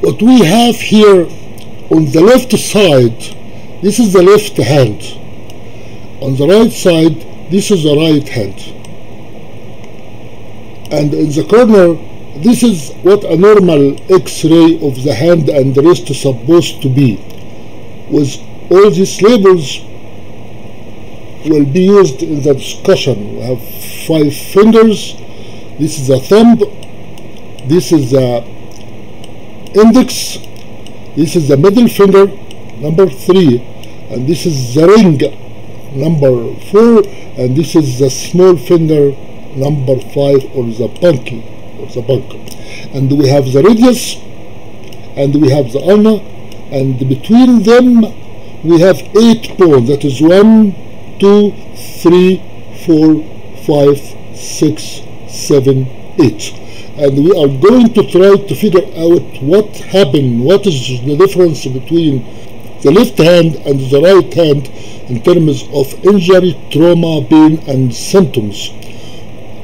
what we have here on the left side, this is the left hand. On the right side, this is the right hand. And in the corner, this is what a normal X-ray of the hand and the wrist is supposed to be. With all these labels will be used in the discussion. We have 5 fingers. This is the thumb. This is the index. This is the middle finger, number 3, and this is the ring, number 4, and this is the small finger, number 5, or the pinky, or the bunker. And we have the radius, and we have the ulna, and between them we have 8 bones. That is 1, 2, 3, 4, 5, 6, 7, 8. And we are going to try to figure out what happened, what is the difference between the left hand and the right hand in terms of injury, trauma, pain, and symptoms.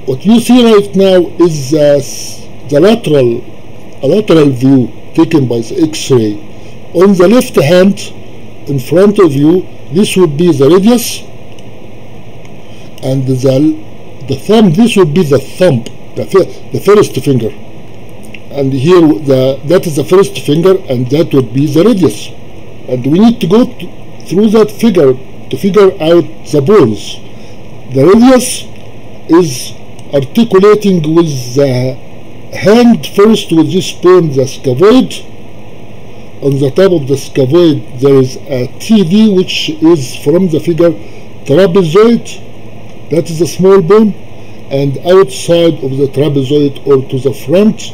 What you see right now is the lateral view taken by the X-ray. On the left hand, in front of you, this would be the radius, and the thumb, this would be the thumb. The first finger, and here that is the first finger, and that would be the radius, and we need to go through that figure to figure out the bones. The radius is articulating with the hand first with this bone, the scaphoid. On the top of the scaphoid there is a TD, which is from the figure trapezoid. That is a small bone. And outside of the trapezoid, or to the front,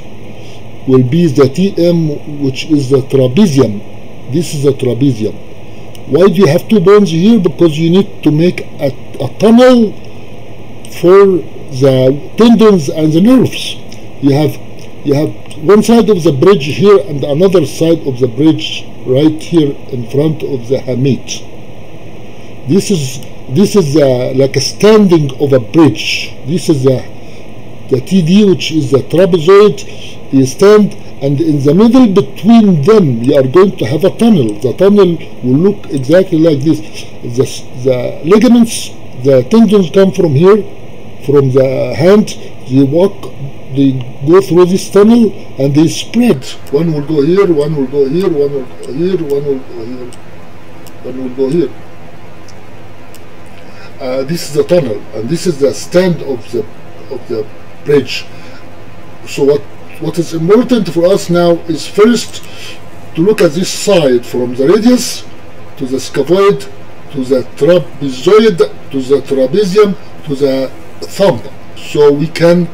will be the TM, which is the trapezium. This is the trapezium. Why do you have 2 bones here? Because you need to make a tunnel for the tendons and the nerves. You have one side of the bridge here and another side of the bridge right here in front of the hamate. This is like a standing of a bridge. This is the TD, which is the trapezoid. You stand, and in the middle between them you are going to have a tunnel. The tunnel will look exactly like this. The ligaments, the tendons come from here, from the hand. They go through this tunnel and they spread. One will go here, one will go here, one will go here, one will go here, one will go here. This is the tunnel, and this is the stand of the bridge. So what is important for us now is first to look at this side, from the radius to the scaphoid to the trapezoid to the trapezium to the thumb, so we can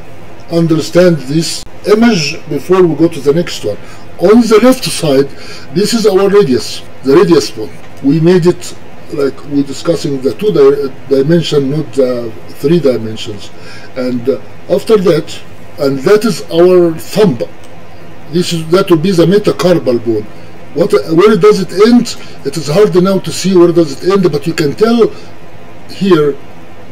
understand this image before we go to the next one. On the left side, this is our radius, the radius bone. We made it like we're discussing the 2 dimension, not the 3 dimensions. And after that, and that is our thumb. That will be the metacarpal bone. Where does it end? It is hard now to see where does it end, but you can tell here.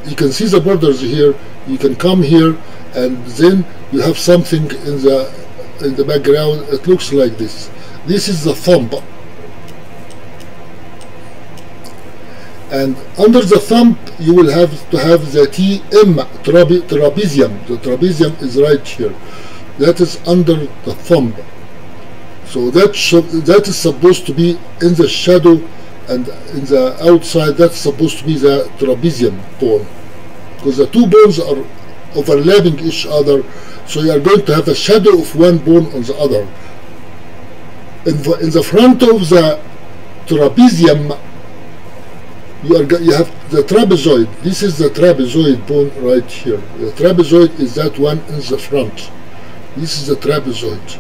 You can see the borders here. You can come here, and then you have something in the background. It looks like this. This is the thumb. And under the thumb, you will have to have the TM, trapezium. The trapezium is right here. That is under the thumb. So that is supposed to be in the shadow, and in the outside, that's supposed to be the trapezium bone. Because the 2 bones are overlapping each other, so you are going to have a shadow of one bone on the other. In the front of the trapezium, you have the trapezoid. This is the trapezoid bone right here. The trapezoid is that one in the front. This is the trapezoid.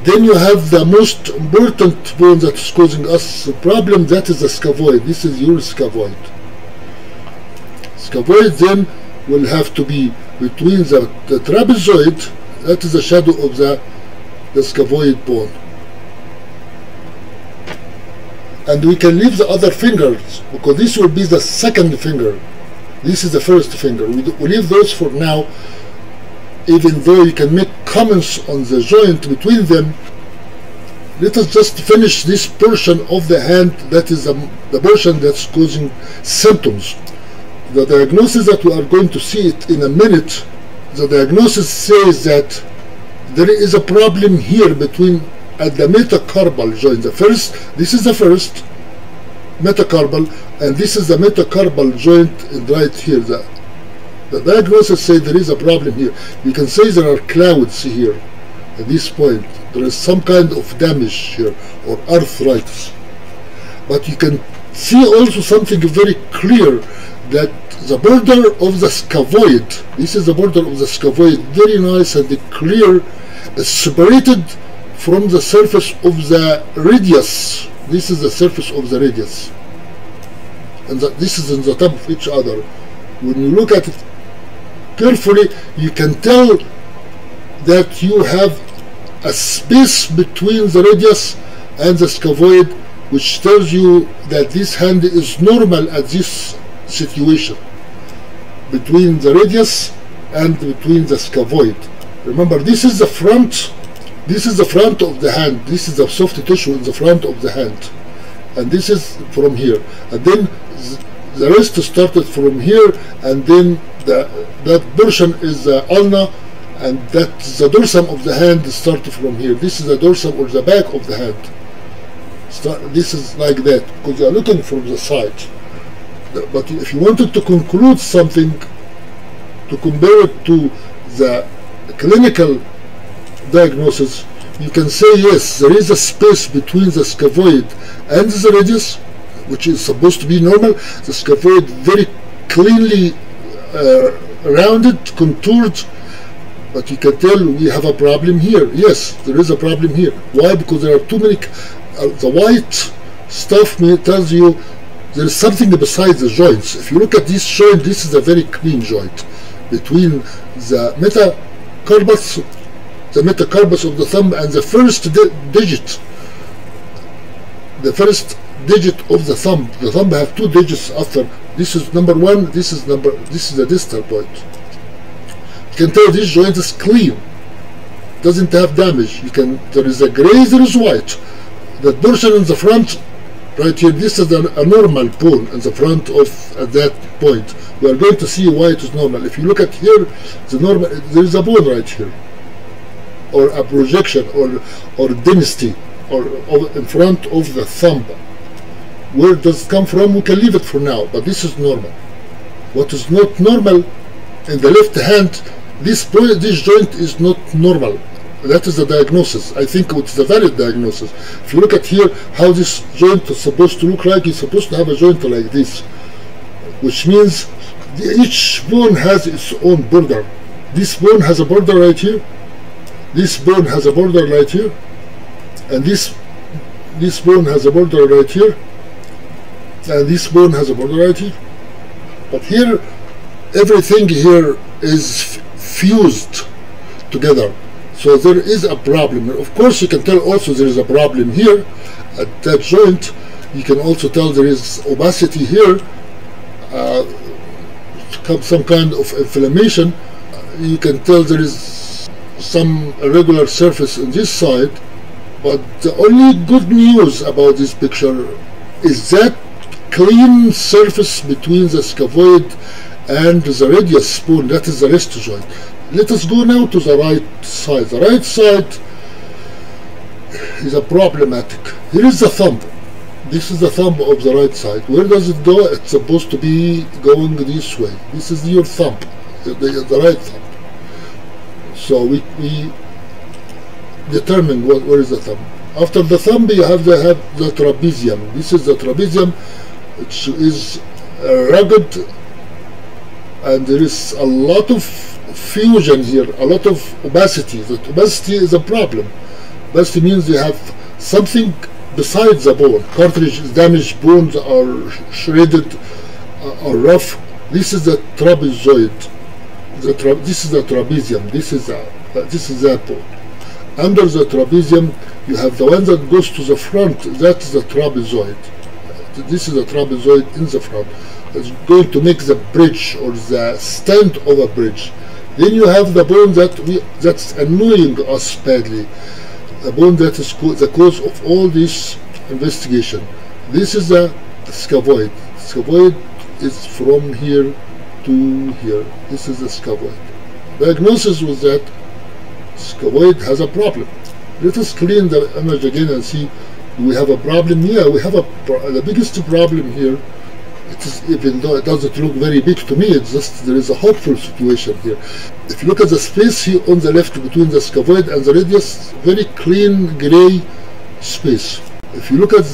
Then you have the most important bone that is causing us a problem. That is the scaphoid. This is your scaphoid. Scaphoid then will have to be between the trapezoid. That is the shadow of the scaphoid bone. And we can leave the other fingers, because this will be the second finger. This is the first finger. We leave those for now, even though you can make comments on the joint between them, let us just finish this portion of the hand that is the portion that's causing symptoms. The diagnosis that we are going to see it in a minute, the diagnosis says that there is a problem here between at the metacarpal joint. This is the first metacarpal, and this is the metacarpal joint right here. The diagnosis says there is a problem here. You can say there are clouds here at this point. There is some kind of damage here or arthritis. But you can see also something very clear, that the border of the scaphoid, this is the border of the scaphoid, very nice and clear, is separated from the surface of the radius. This is the surface of the radius, and this is in the top of each other. When you look at it carefully, you can tell that you have a space between the radius and the scaphoid, which tells you that this hand is normal at this situation between the radius and between the scaphoid. Remember, this is the front. This is the front of the hand. This is the soft tissue in the front of the hand, and this is from here. And then the rest started from here, and then that portion is the ulna, and that's the dorsum of the hand started from here. This is the dorsum or the back of the hand. This is like that because you are looking from the side. But if you wanted to conclude something, to compare it to the clinical diagnosis, you can say yes, there is a space between the scaphoid and the radius, which is supposed to be normal. The scaphoid very cleanly rounded, contoured, but you can tell we have a problem here. Yes, there is a problem here. Why? Because there are too many. The white stuff tells you there is something besides the joints. If you look at this joint, this is a very clean joint between the metacarpus of the thumb and the first digit. The first digit of the thumb. The thumb have two digits after. This is number one. This is the distal point. You can tell this joint is clean. Doesn't have damage. There is a gray. There is white. That portion in the front, right here, this is a normal bone in the front of at that point. We are going to see why it is normal. If you look at here, there is a bone right here, or a projection, or density, or in front of the thumb. Where does it come from? We can leave it for now, but this is normal. What is not normal in the left hand, this joint is not normal. That is the diagnosis. I think it's the valid diagnosis. If you look at here how this joint is supposed to look like, it's supposed to have a joint like this, which means each bone has its own border. This bone has a border right here. This bone has a border right here, and this bone has a border right here, and this bone has a border right here. But here, everything here is fused together. So there is a problem. Of course, you can tell also there is a problem here at that joint. You can also tell there is opacity here, some kind of inflammation. You can tell there is some irregular surface on this side. But the only good news about this picture is that clean surface between the scaphoid and the radius bone. That is the wrist joint. Let us go now to the right side. The right side is a problematic. Here is the thumb. This is the thumb of the right side. Where does it go? It's supposed to be going this way. This is your thumb, the right thumb. So we determine where is the thumb. After the thumb, you have the trapezium. This is the trapezium, which is rugged, and there is a lot of fusion here, a lot of opacity. That opacity is a problem. Opacity means you have something besides the bone. Cartilage is damaged, bones are shredded or rough. This is the trapezoid. This is the trapezium. This is that bone. Under the trapezium, you have the one that goes to the front. That's the trapezoid. This is the trapezoid in the front. It's going to make the bridge or the stand of a bridge. Then you have the bone that's annoying us badly, the bone that is the cause of all this investigation. This is the scaphoid. Scaphoid is from here to here. This is the scaphoid. Diagnosis was that scaphoid has a problem. Let us clean the image again and see, do we have a problem? Yeah, we have the biggest problem here. It is, even though it doesn't look very big to me, it's just there is a hopeful situation here. If you look at the space here on the left between the scaphoid and the radius, very clean gray space. If you look at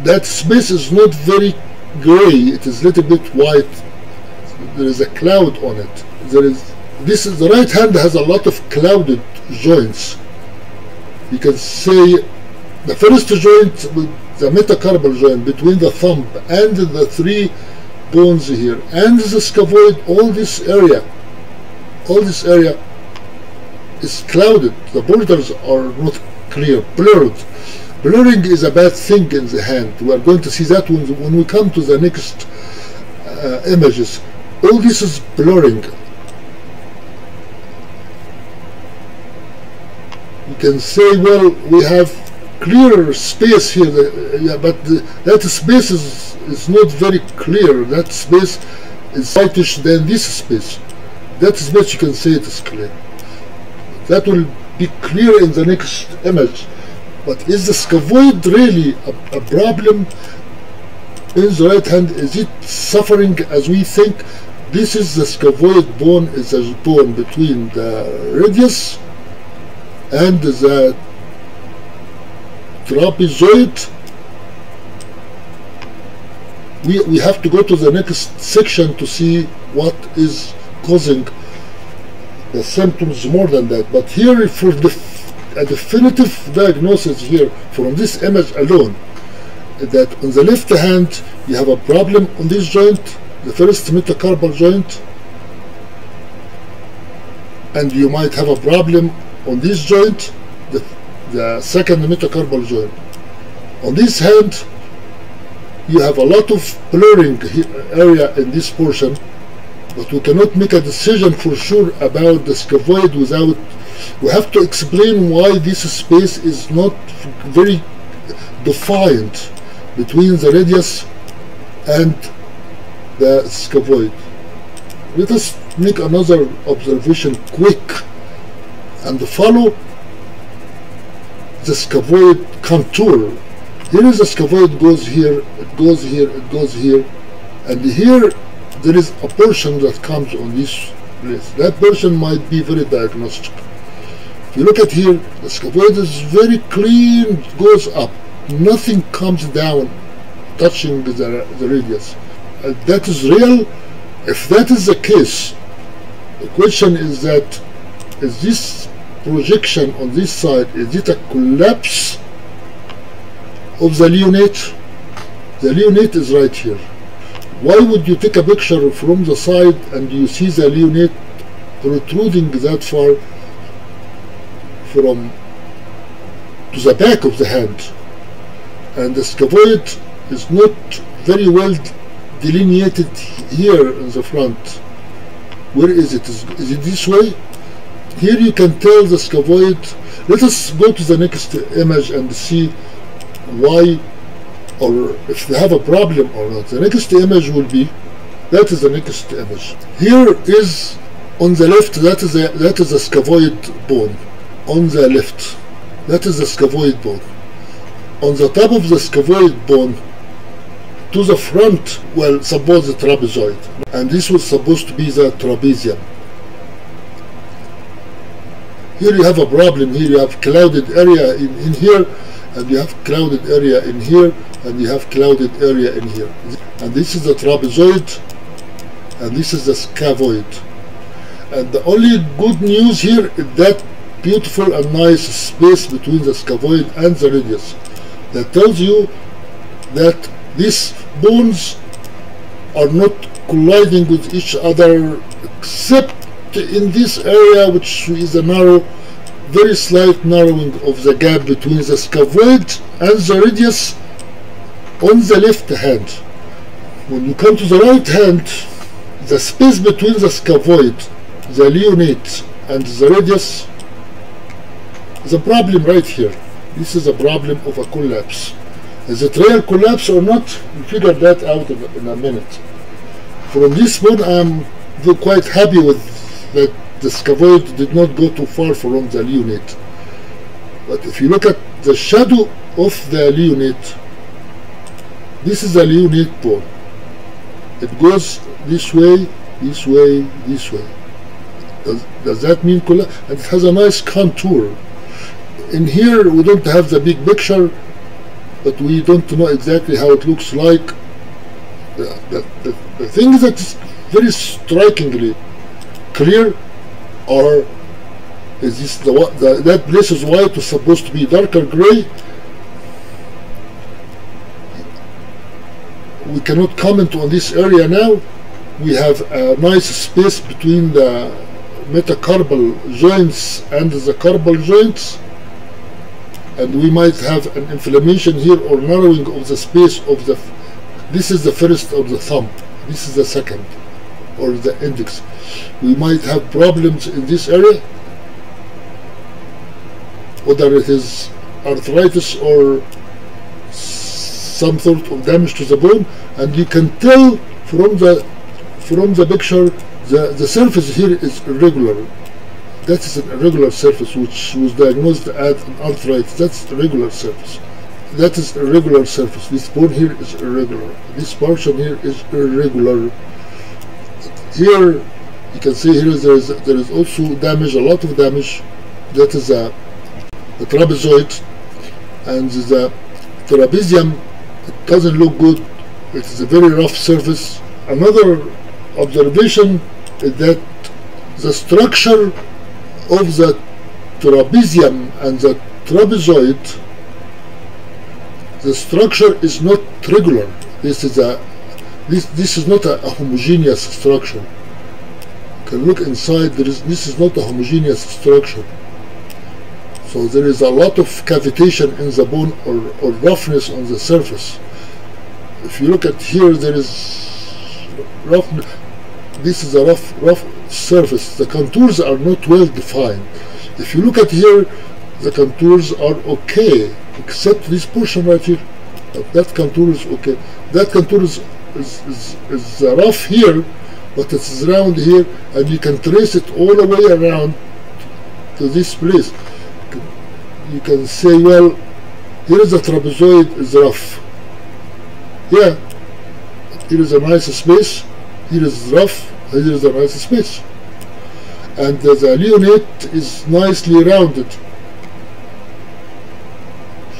that space is not very gray, it is a little bit white. There is a cloud on it. The right hand has a lot of clouded joints. You can say the first joint, the metacarpal joint between the thumb and the three bones here, and the scaphoid, all this area is clouded. The borders are not clear, blurred. Blurring is a bad thing in the hand. We are going to see that when we come to the next images. All this is blurring. You can say, well, we have clearer space here, but that space is not very clear. That space is whitish than this space. That space you can say it is clear. That will be clear in the next image. But is the scaphoid really a problem in the right hand? Is it suffering as we think? This is the scaphoid bone, is a bone between the radius and the trapezoid. We have to go to the next section to see what is causing the symptoms more than that. But here, for a definitive diagnosis here from this image alone, that on the left hand you have a problem on this joint, the first metacarpal joint, and you might have a problem on this joint, the second metacarpal joint. On this hand, you have a lot of blurring area in this portion, but we cannot make a decision for sure about the scaphoid without. We have to explain why this space is not very defined between the radius and the scaphoid. Let us make another observation quick and follow the scaphoid contour. Here is the scaphoid, goes here, it goes here, it goes here, and here there is a portion that comes on this place. That portion might be very diagnostic. If you look at here, the scaphoid is very clean, goes up. Nothing comes down touching the radius. That is real. If that is the case, the question is that, is this projection on this side, is it a collapse of the leonate? The leonate is right here. Why would you take a picture from the side and you see the leonate protruding that far from to the back of the hand, and the scaphoid is not very well delineated here in the front? Where is it? Is it this way? Here you can tell the scaphoid. Let us go to the next image and see why, or if they have a problem or not. The next image will be, that is the next image. Here is on the left, that is a scaphoid bone. On the left, that is the scaphoid bone. On the top of the scaphoid bone, to the front, well, suppose the trapezoid, and this was supposed to be the trapezium. Here you have a problem. Here you have clouded area in here, and you have clouded area in here, and you have clouded area in here. And this is the trapezoid, and this is the scaphoid. And the only good news here is that beautiful and nice space between the scaphoid and the radius. That tells you that these bones are not colliding with each other, except in this area, which is a narrow, very slight narrowing of the gap between the scaphoid and the radius on the left hand. When you come to the right hand, the space between the scaphoid the leonate and the radius, the problem right here. This is a problem of a collapse. Is it real collapse or not? We'll figure that out in a minute. From this point, I'm quite happy with that the scavoid did not go too far from the leonate. But if you look at the shadow of the leonate, this is a leonate bone. It goes this way, this way, this way. Does that mean collapse? And it has a nice contour. In here, we don't have the big picture, but we don't know exactly how it looks like. The thing that is very strikingly clear is this that place is white was supposed to be darker gray. We cannot comment on this area now. We have a nice space between the metacarpal joints and the carpal joints, and we might have an inflammation here or narrowing of the space of the. This is the first of the thumb. This is the second, or the index. We might have problems in this area, whether it is arthritis or some sort of damage to the bone, and you can tell from the picture the surface here is irregular. That is an irregular surface which was diagnosed as an arthritis. That's a regular surface. That is a regular surface. This bone here is irregular. This portion here is irregular. Here you can see here there is also damage, a lot of damage. That is the trapezoid, and the trapezium. It doesn't look good. It is a very rough surface. Another observation is that the structure of the trapezium and the trapezoid, the structure is not regular. This is not a homogeneous structure. You can look inside. This is not a homogeneous structure. So there is a lot of cavitation in the bone or roughness on the surface. If you look at here, there is roughness. This is a rough surface. The contours are not well defined. If you look at here, the contours are okay, except this portion right here. That contour is okay. That contour is rough here, but it's round here, and you can trace it all the way around to this place. You can say, well, here is the trapezoid is rough. Yeah, here is a nice space. Here is rough. Here is a nice space. And the leonate is nicely rounded.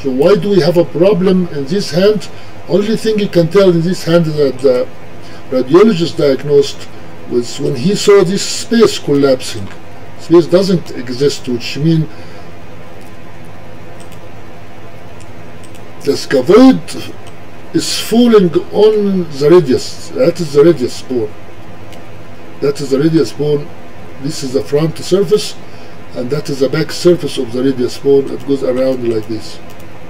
So why do we have a problem in this hand? Only thing you can tell in this hand that the radiologist diagnosed was when he saw this space collapsing. Space doesn't exist, which means the scavoid is falling on the radius. That is the radius bone. That is the radius bone. This is the front surface, and that is the back surface of the radius bone. It goes around like this.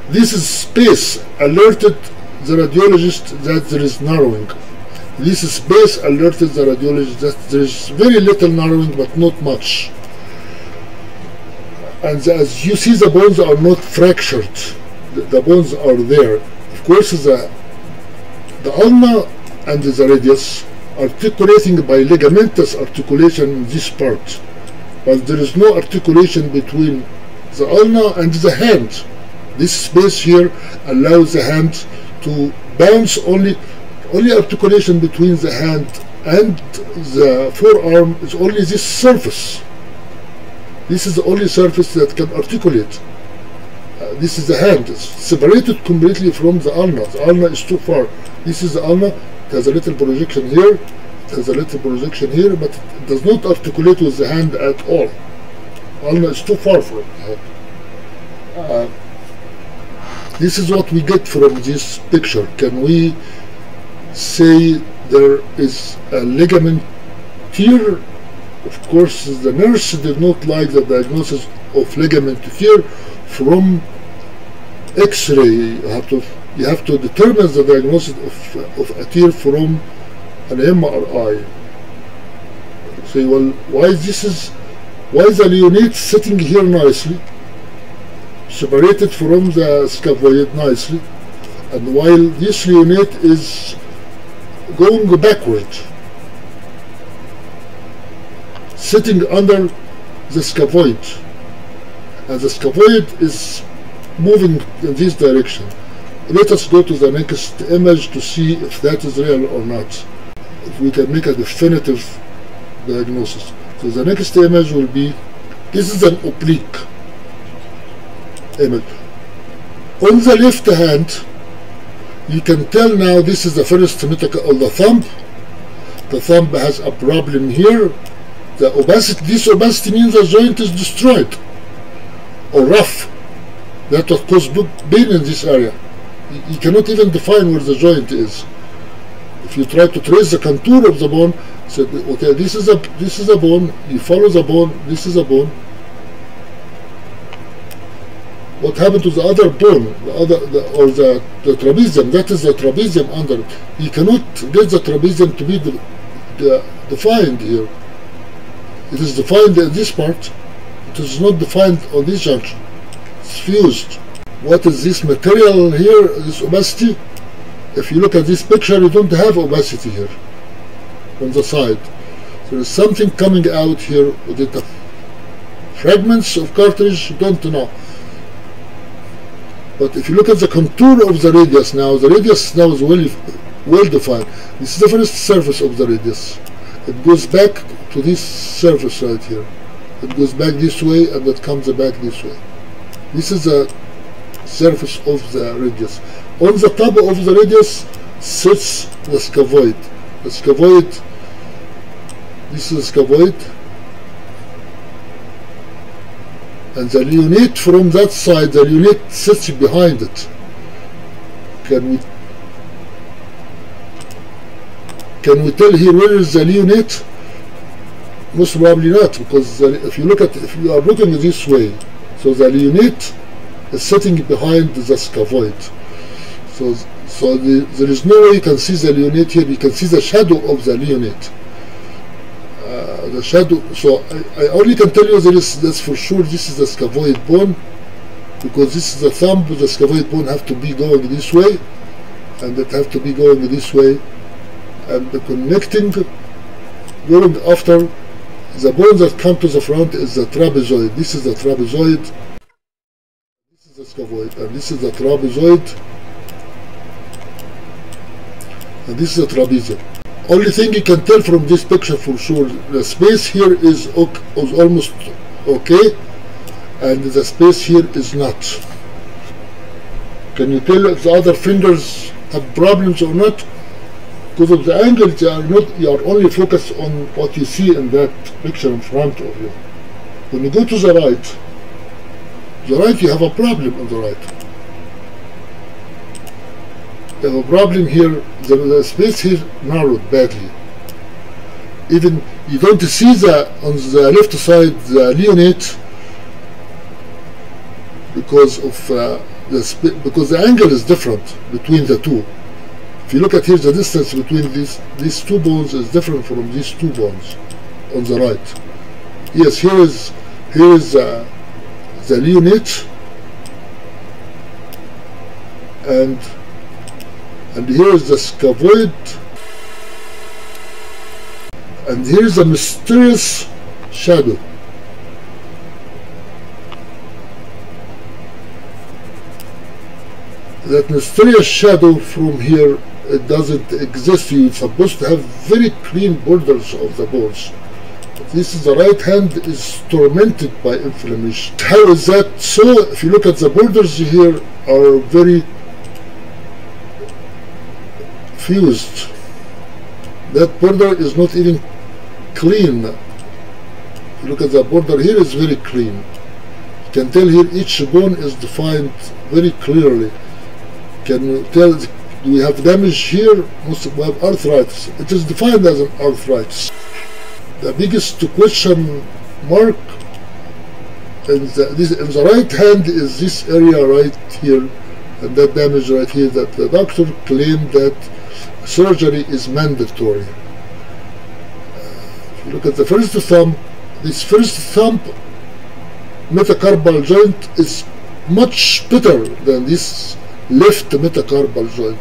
This is space alerted the radiologist that there is narrowing. This space alerted the radiologist that there is very little narrowing, but not much. And as you see, the bones are not fractured. The bones are there. Of course, the ulna and the radius articulating by ligamentous articulation in this part, but there is no articulation between the ulna and the hand. This space here allows the hand to bounce. Only articulation between the hand and the forearm is only this surface. This is the only surface that can articulate. This is the hand. It's separated completely from the ulna. The ulna is too far. This is the ulna. It has a little projection here. It has a little projection here, but it does not articulate with the hand at all. Ulna is too far from the hand. This is what we get from this picture. Can we say there is a ligament tear? Of course, the nurse did not like the diagnosis of ligament tear from X-ray. You have to determine the diagnosis of a tear from an MRI. Say, well, why is the leonate sitting here nicely, separated from the scaphoid nicely, and while this leonate is going backward, sitting under the scaphoid, and the scaphoid is moving in this direction. Let us go to the next image to see if that is real or not, if we can make a definitive diagnosis. So the next image will be, this is an oblique image. On the left hand, you can tell now this is the first metacarpal of the thumb. The thumb has a problem here. The opacity, this opacity means the joint is destroyed or rough. That will cause pain in this area. You cannot even define where the joint is. If you try to trace the contour of the bone, say, okay, this is a bone. You follow the bone. This is a bone. What happened to the other bone, the trapezium? That is the trapezium under it. You cannot get the trapezium to be defined here. It is defined in this part. It is not defined on this junction. It's fused. What is this material here? This opacity? If you look at this picture, you don't have opacity here on the side. There is something coming out here with it. Fragments of cartilage, you don't know. But if you look at the contour of the radius now, the radius now is well defined. This is the first surface of the radius. It goes back to this surface right here. It goes back this way and it comes back this way. This is the surface of the radius. On the top of the radius sits the scaphoid. The scaphoid, this is the scaphoid. And the leonate from that side, the leonate sits behind it. Can we tell here where is the leonate? Most probably not, because if you are looking this way, so the leonate is sitting behind the scaphoid. So there is no way you can see the leonate here. You can see the shadow of the leonate. The shadow. So I only can tell you that's for sure. This is the scaphoid bone, because this is the thumb. The scaphoid bone have to be going this way, and it have to be going this way, and the connecting, going after the bone that come to the front is the trapezoid. This is the trapezoid. This is the scaphoid, and this is the trapezoid, and this is the trapezium. Only thing you can tell from this picture for sure, the space here is almost okay, and the space here is not. Can you tell if the other fingers have problems or not? Because of the angles, you are only focused on what you see in that picture in front of you. When you go to the right, you have a problem on the right. You have a problem here. The space here narrowed badly. Even you don't see on the left side the leonate because the angle is different between the two. If you look at here, the distance between these two bones is different from these two bones on the right. Yes, here is the leonate, and here is the scaphoid, and here is a mysterious shadow. That mysterious shadow from here, it doesn't exist. You're supposed to have very clean borders of the bones. This is the right hand is tormented by inflammation. How is that so? If you look at the borders here are very fused. That border is not even clean. If you look at the border here, is very clean. You can tell here each bone is defined very clearly. Can you tell, do we have damage here? Most of we have arthritis. It is defined as an arthritis. The biggest question mark in the right hand is this area right here, and that damage right here, that the doctor claimed that surgery is mandatory. If you look at the first thumb, this first thumb metacarpal joint is much better than this left metacarpal joint.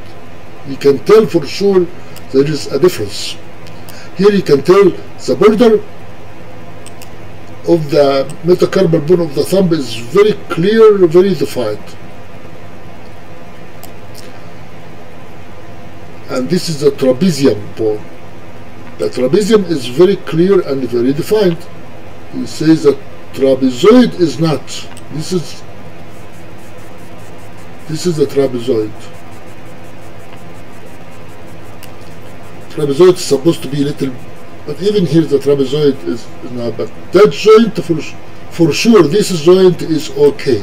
You can tell for sure there is a difference. Here you can tell the border of the metacarpal bone of the thumb is very clear, very defined. And this is the trapezium bone. The trapezium is very clear and very defined. He says that trapezoid is not. This is the trapezoid. Trapezoid is supposed to be little, but even here the trapezoid is not. But that joint for sure, this joint is okay.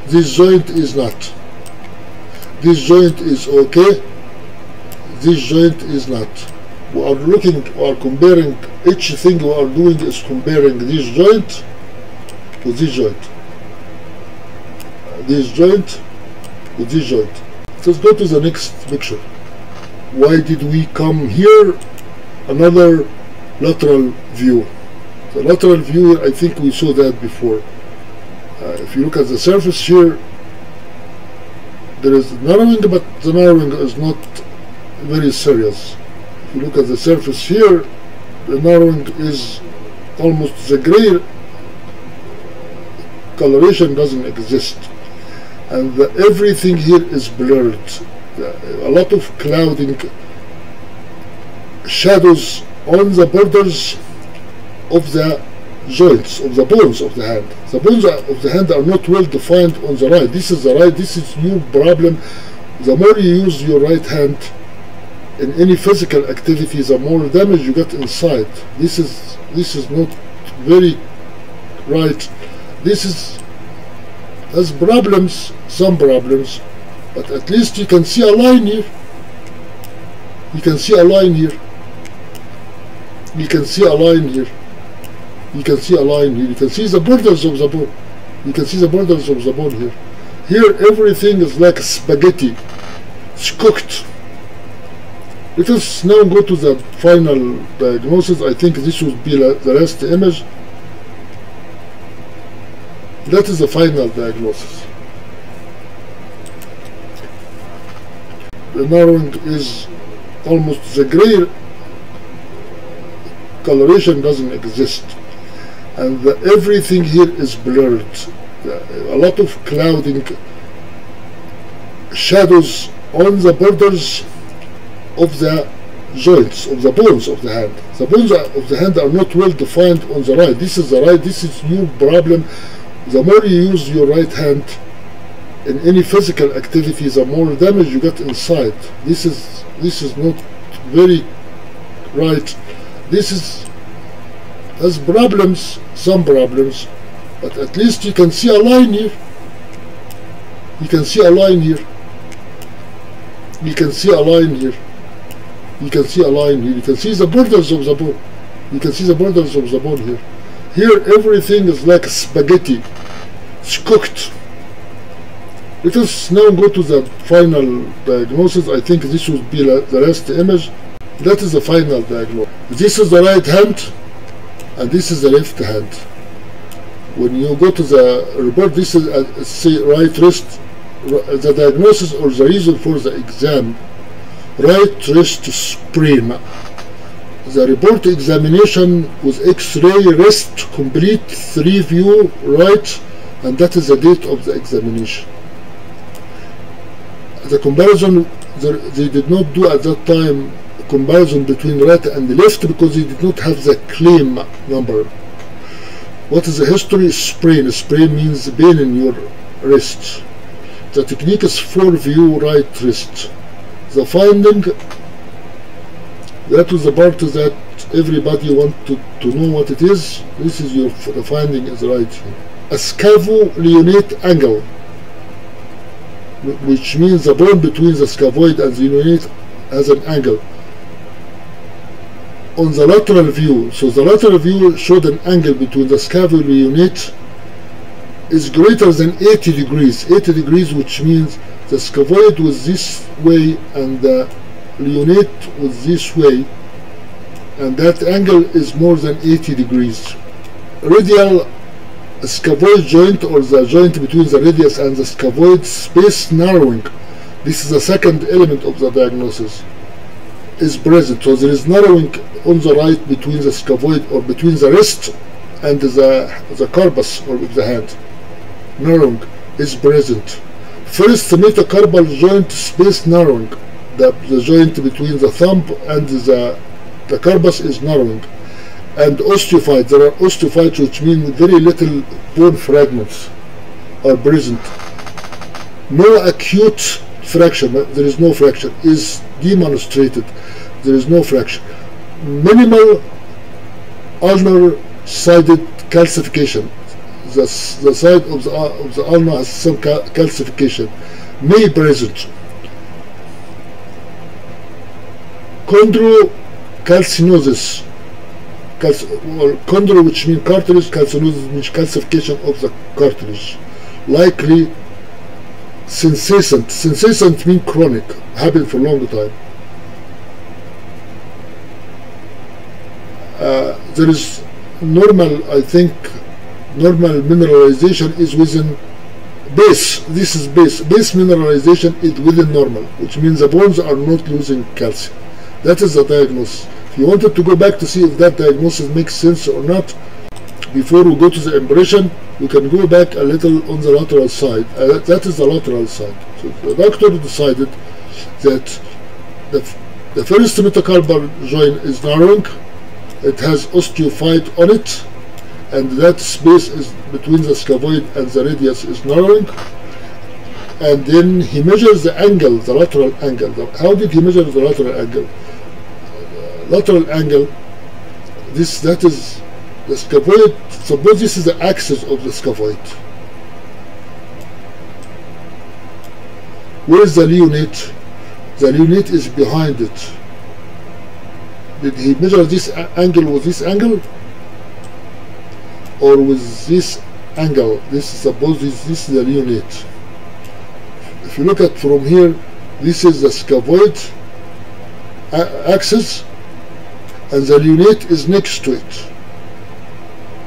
This joint is not. This joint is okay. This joint is not. We are looking, we are comparing, each thing we are doing is comparing this joint with this joint. This joint with this joint. Let's go to the next picture. Why did we come here? Another lateral view. The lateral view, I think we saw that before. If you look at the surface here, there is narrowing, but the narrowing is not very serious. If you look at the surface here, the narrowing is almost the gray coloration doesn't exist, and everything here is blurred. A lot of clouding, shadows on the borders of the joints, of the bones of the hand. The bones of the hand are not well defined on the right. This is the right, this is your problem. The more you use your right hand in any physical activity, the more damage you get inside. This is not very right. This has problems, some problems, but at least you can see a line here. You can see a line here. You can see a line here. You can see a line here. You can see the borders of the bone. You can see the borders of the bone here. Here everything is like spaghetti. It's cooked. Let us now go to the final diagnosis. I think this would be the last image. That is the final diagnosis. The narrowing is almost the gray coloration doesn't exist, and everything here is blurred. A lot of clouding, shadows on the borders of the joints, of the bones of the hand. The bones of the hand are not well defined on the right. This is the right, this is your problem. The more you use your right hand in any physical activity, the more damage you get inside. This is not very right. This has problems, some problems, but at least you can see a line here. You can see a line here. You can see a line here. You can see a line here. You can see the borders of the bone. You can see the borders of the bone here. Here everything is like spaghetti. It's cooked. Let us now go to the final diagnosis. I think this would be the last image. That is the final diagnosis. This is the right hand and this is the left hand. When you go to the report, this is say right wrist, the diagnosis or the reason for the exam, right wrist sprain. The report examination was X-ray wrist complete 3 view right, and that is the date of the examination. The comparison, they did not do at that time comparison between right and left because they did not have the claim number. What is the history? Sprain. Sprain means pain in your wrist. The technique is 4 view right wrist. The finding, that was the part that everybody wanted to know what it is. This is the finding is right here. A scapholeonate angle, which means the bone between the scaphoid and the leonate has an angle on the lateral view. So the lateral view showed an angle between the scapholeonate is greater than 80 degrees. 80 degrees, which means the scaphoid was this way and the leonate was this way. and that angle is more than 80 degrees. Radial scaphoid joint, or the joint between the radius and the scaphoid space narrowing, this is the second element of the diagnosis, is present. So there is narrowing on the right between the scaphoid, or between the wrist and the corpus or the hand. Narrowing is present. First metacarpal joint space narrowing, the joint between the thumb and the corpus is narrowing. And osteophyte, there are osteophytes, which mean very little bone fragments are present. No acute fraction, there is no fraction, is demonstrated. There is no fraction. Minimal ulnar sided calcification. The side of the ulna has some calcification, may be present. Chondrocalcinosis, or chondro, which means cartilage, calcinosis means calcification of the cartilage. Likely sensation. Sensation means chronic, happen for a long time. There is normal, I think, normal mineralization is within base. This is base. Base mineralization is within normal, which means the bones are not losing calcium. That is the diagnosis. If you wanted to go back to see if that diagnosis makes sense or not, before we go to the impression, we can go back a little on the lateral side. That is the lateral side. So the doctor decided that the first metacarpal joint is narrowing. It has osteophyte on it, and that space is between the scaphoid and the radius is narrowing. And then he measures the angle, the lateral angle. How did he measure the lateral angle? Lateral angle, that is the scaphoid. Suppose this is the axis of the scaphoid. Where is the leonate? The leonate is behind it. Did he measure this angle with this angle, or with this angle? Suppose this is the leonate. If you look at from here, this is the scaphoid axis, and the leonate is next to it.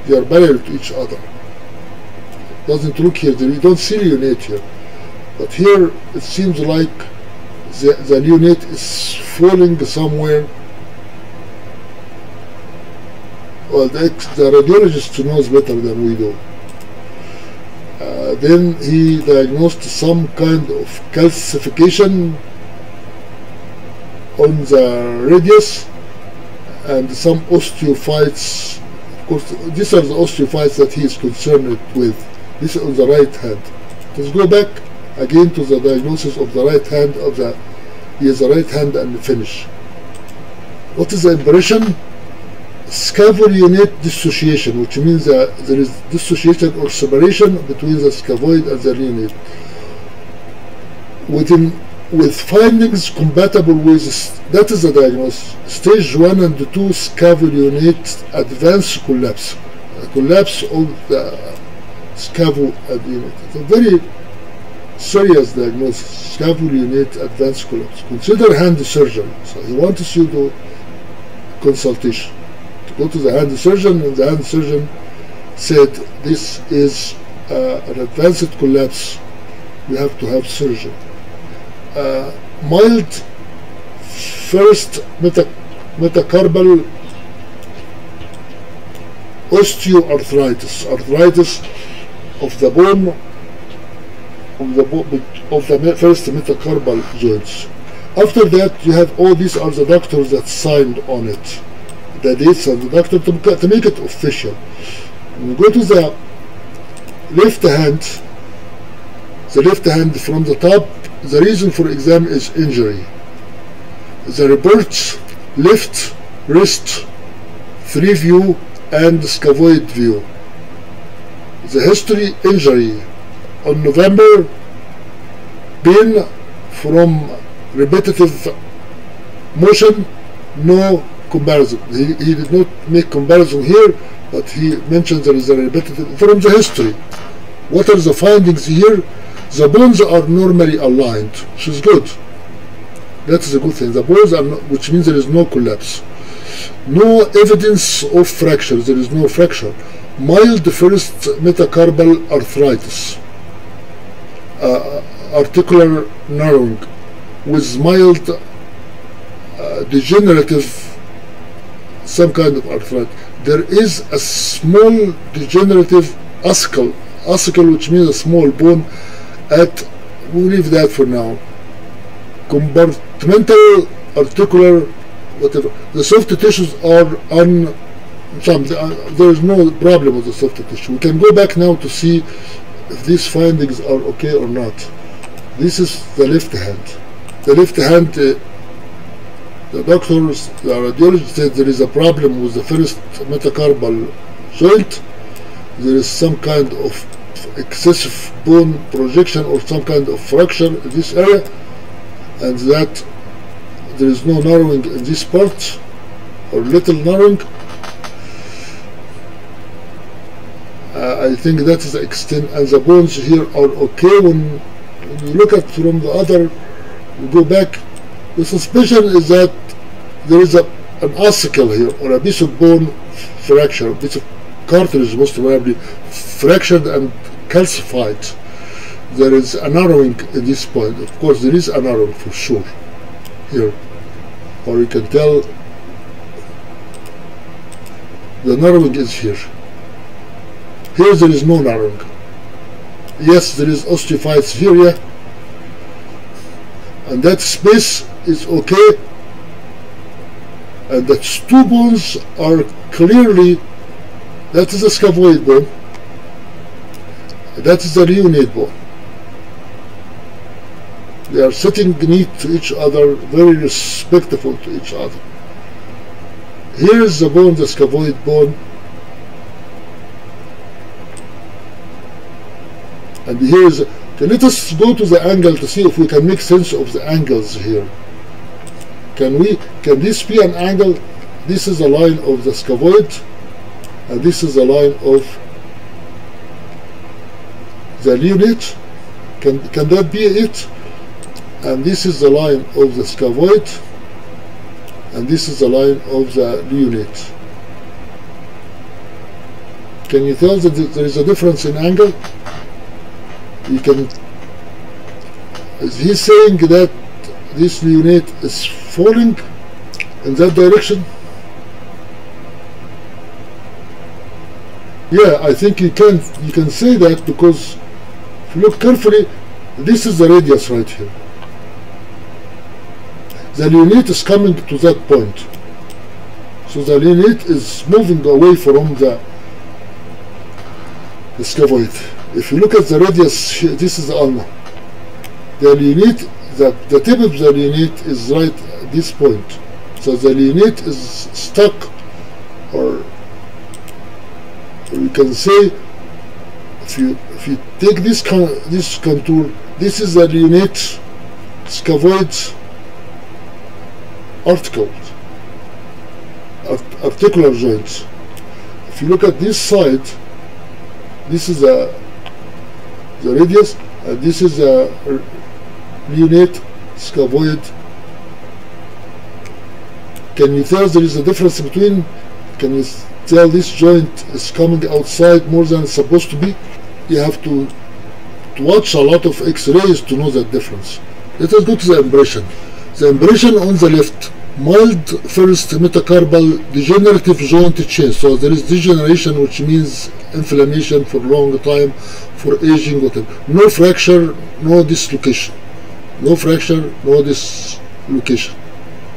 They are parallel to each other. Doesn't look here, you don't see leonate here, but here it seems like the leonate is falling somewhere. Well, the radiologist knows better than we do. Then he diagnosed some kind of calcification on the radius and some osteophytes. Of course, these are the osteophytes that he is concerned with. This is on the right hand. Let's go back again to the diagnosis of the right hand he has the right hand and finish. What is the impression? Scapholeonate dissociation, which means that there is dissociation or separation between the scaphoid and the leonate, with findings compatible with, that is the diagnosis, stage 1 and 2 scapholeonate advanced collapse, collapse of the scapholeonate. It's a very serious diagnosis, scapholeonate advanced collapse. Consider hand surgery. So he wants you to consultation. Go to the hand surgeon, and the hand surgeon said this is an advanced collapse, we have to have surgery. Mild first metacarpal osteoarthritis, arthritis of the bone of the first metacarpal joints. After that, you have all these are the doctors that signed on it. The dates of the doctor to make it official. When you go to the left hand from the top, the reason for exam is injury. The reports left wrist 3 view and scaphoid view. The history injury on November, pain from repetitive motion, no comparison. He did not make comparison here, but he mentions there is a repetitive from the history. What are the findings here? The bones are normally aligned, which is good. That is a good thing. The bones are not, which means there is no collapse. No evidence of fracture. There is no fracture. Mild first metacarpal arthritis, articular narrowing with mild degenerative, some kind of arthritis. There is a small degenerative ossicle, which means a small bone at, we'll leave that for now. Compartmental articular, whatever. The soft tissues are there is no problem with the soft tissue. We can go back now to see if these findings are okay or not. This is the left hand. The left hand, the doctors, the radiologist said there is a problem with the first metacarpal joint. There is some kind of excessive bone projection or some kind of fracture in this area, and that there is no narrowing in this part, or little narrowing. I think that is the extent, and the bones here are okay. When you look at from the other, you go back, the suspicion is that there is an ossicle here, or a piece of bone fracture, a piece of cartilage most probably fractured and calcified. There is a narrowing at this point. Of course, there is a narrowing for sure here, or you can tell the narrowing is here. Here there is no narrowing. Yes, there is osteophytes here, yeah, and that space is okay, and the two bones are clearly, that is a scaphoid bone, that is the leonate bone. They are sitting beneath to each other, very respectful to each other. Here is the bone, the scaphoid bone, and here is. Okay, let us go to the angle to see if we can make sense of the angles here. Can this be an angle? This is a line of the scaphoid, and this is a line of the leonate. Can that be it? And this is the line of the scaphoid, and this is the line of the leonate. Can you tell that there is a difference in angle? You can. Is he saying that this leonate is falling in that direction? Yeah, I think you can say that, because if you look carefully, this is the radius right here. The leonate is coming to that point, so the leonate is moving away from the scaphoid. If you look at the radius here, this is ulna. The leonate, the tip of the leonate is right at this point. So the leonate is stuck, or you can say, if you take this contour, this is the leonate scaphoid articular joints. If you look at this side, this is the radius, and this is a leonate scaphoid. Can you tell there is a difference between? Can you tell this joint is coming outside more than it's supposed to be? You have to watch a lot of X-rays to know that difference. Let us go to the impression. The impression on the left, mild first metacarpal degenerative joint change. So there is degeneration, which means inflammation for a long time, for aging, whatever. No fracture, no dislocation. No fracture, no dislocation.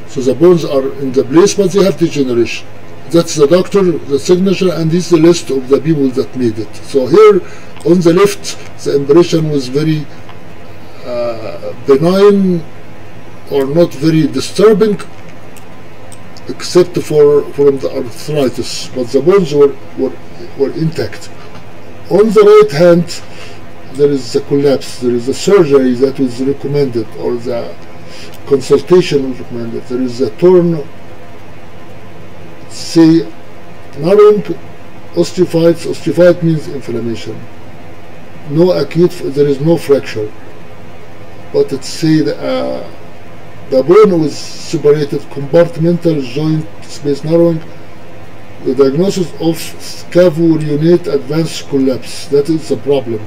So the bones are in the place, but they have degeneration. That's the doctor, the signature, and this is the list of the people that made it. So here on the left, the impression was very benign, or not very disturbing, except from the arthritis, but the bones were intact. On the right hand, there is a collapse. There is a surgery that was recommended, or the consultation was recommended. There is a torn, say, narrowing, osteophytes. Osteophyte means inflammation. No acute, there is no fracture, but it's say The bone was separated, compartmental joint space narrowing. The diagnosis of scaphoreunate advanced collapse. That is the problem.